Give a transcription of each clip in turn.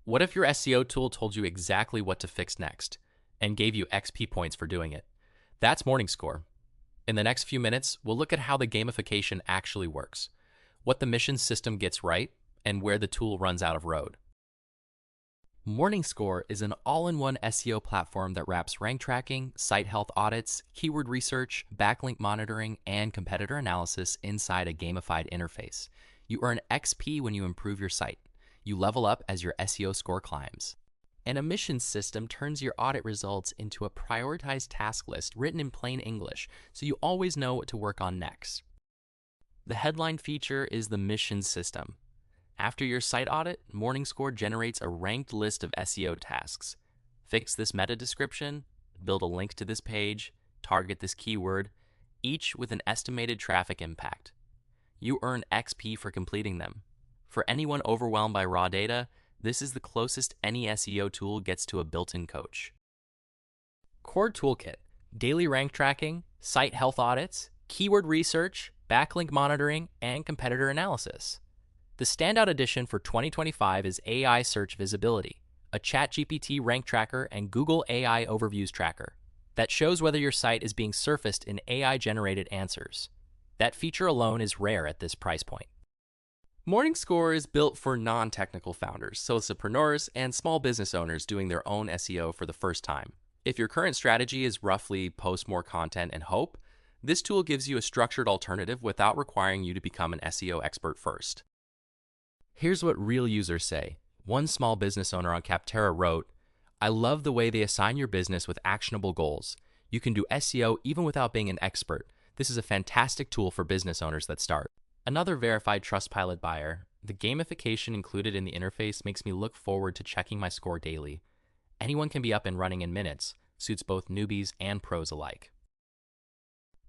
What if your SEO tool told you exactly what to fix next and gave you XP points for doing it? That's Morningscore. In the next few minutes, we'll look at how the gamification actually works, what the mission system gets right, and where the tool runs out of road. Morningscore is an all-in-one SEO platform that wraps rank tracking, site health audits, keyword research, backlink monitoring, and competitor analysis inside a gamified interface. You earn XP when you improve your site. You level up as your SEO score climbs. And a mission system turns your audit results into a prioritized task list written in plain English, so you always know what to work on next. The headline feature is the mission system. After your site audit, Morningscore generates a ranked list of SEO tasks. Fix this meta description, build a link to this page, target this keyword, each with an estimated traffic impact. You earn XP for completing them. For anyone overwhelmed by raw data, this is the closest any SEO tool gets to a built-in coach. Core Toolkit: daily rank tracking, site health audits, keyword research, backlink monitoring, and competitor analysis. The standout addition for 2025 is AI Search Visibility, a ChatGPT rank tracker and Google AI Overviews tracker that shows whether your site is being surfaced in AI-generated answers. That feature alone is rare at this price point. Morningscore is built for non-technical founders, solopreneurs, and small business owners doing their own SEO for the first time. If your current strategy is roughly post more content and hope, this tool gives you a structured alternative without requiring you to become an SEO expert first. Here's what real users say. One small business owner on Capterra wrote, "I love the way they assign your business with actionable goals. You can do SEO even without being an expert. This is a fantastic tool for business owners that start." Another verified Trustpilot buyer, "The gamification included in the interface makes me look forward to checking my score daily. Anyone can be up and running in minutes, suits both newbies and pros alike."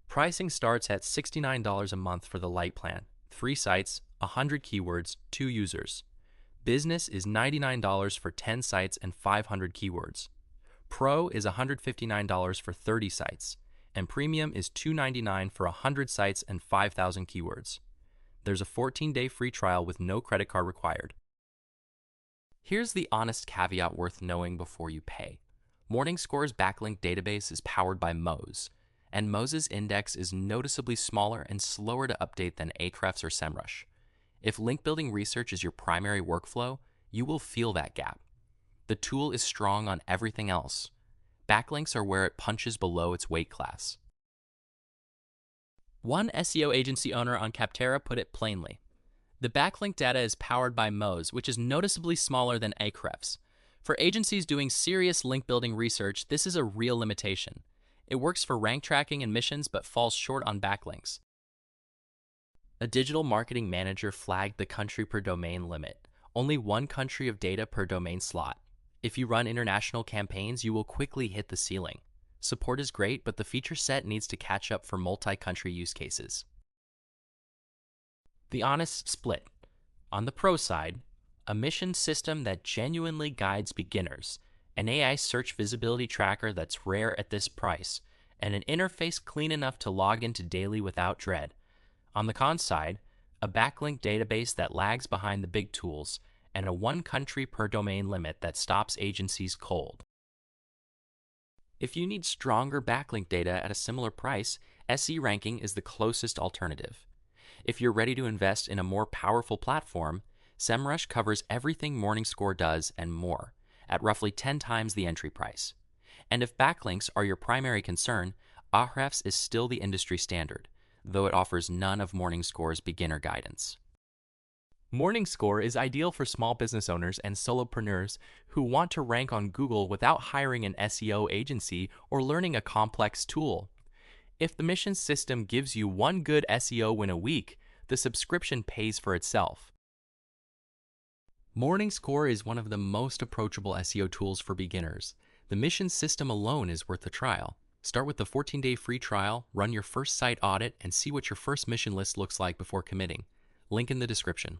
Pricing starts at $69 a month for the Lite plan. 3 sites, 100 keywords, 2 users. Business is $99 for 10 sites and 500 keywords. Pro is $159 for 30 sites, and Premium is $299 for 100 sites and 5,000 keywords. There's a 14-day free trial with no credit card required. Here's the honest caveat worth knowing before you pay. Morningscore's backlink database is powered by Moz, and Moz's index is noticeably smaller and slower to update than Ahrefs or Semrush. If link building research is your primary workflow, you will feel that gap. The tool is strong on everything else. Backlinks are where it punches below its weight class. One SEO agency owner on Capterra put it plainly: "The backlink data is powered by Moz, which is noticeably smaller than Ahrefs. For agencies doing serious link building research, this is a real limitation. It works for rank tracking and missions, but falls short on backlinks." A digital marketing manager flagged the country per domain limit. Only one country of data per domain slot. If you run international campaigns, you will quickly hit the ceiling. Support is great, but the feature set needs to catch up for multi-country use cases. The honest split. On the pro side, a mission system that genuinely guides beginners, an AI search visibility tracker that's rare at this price, and an interface clean enough to log into daily without dread. On the con side, a backlink database that lags behind the big tools, and a one country per domain limit that stops agencies cold. If you need stronger backlink data at a similar price, SE ranking is the closest alternative. If you're ready to invest in a more powerful platform, Semrush covers everything Morningscore does and more, at roughly 10 times the entry price. And if backlinks are your primary concern, Ahrefs is still the industry standard, though it offers none of Morningscore's beginner guidance. Morningscore is ideal for small business owners and solopreneurs who want to rank on Google without hiring an SEO agency or learning a complex tool. If the mission system gives you one good SEO win a week, the subscription pays for itself. Morningscore is one of the most approachable SEO tools for beginners. The mission system alone is worth the trial. Start with the 14-day free trial, run your first site audit, and see what your first mission list looks like before committing. Link in the description.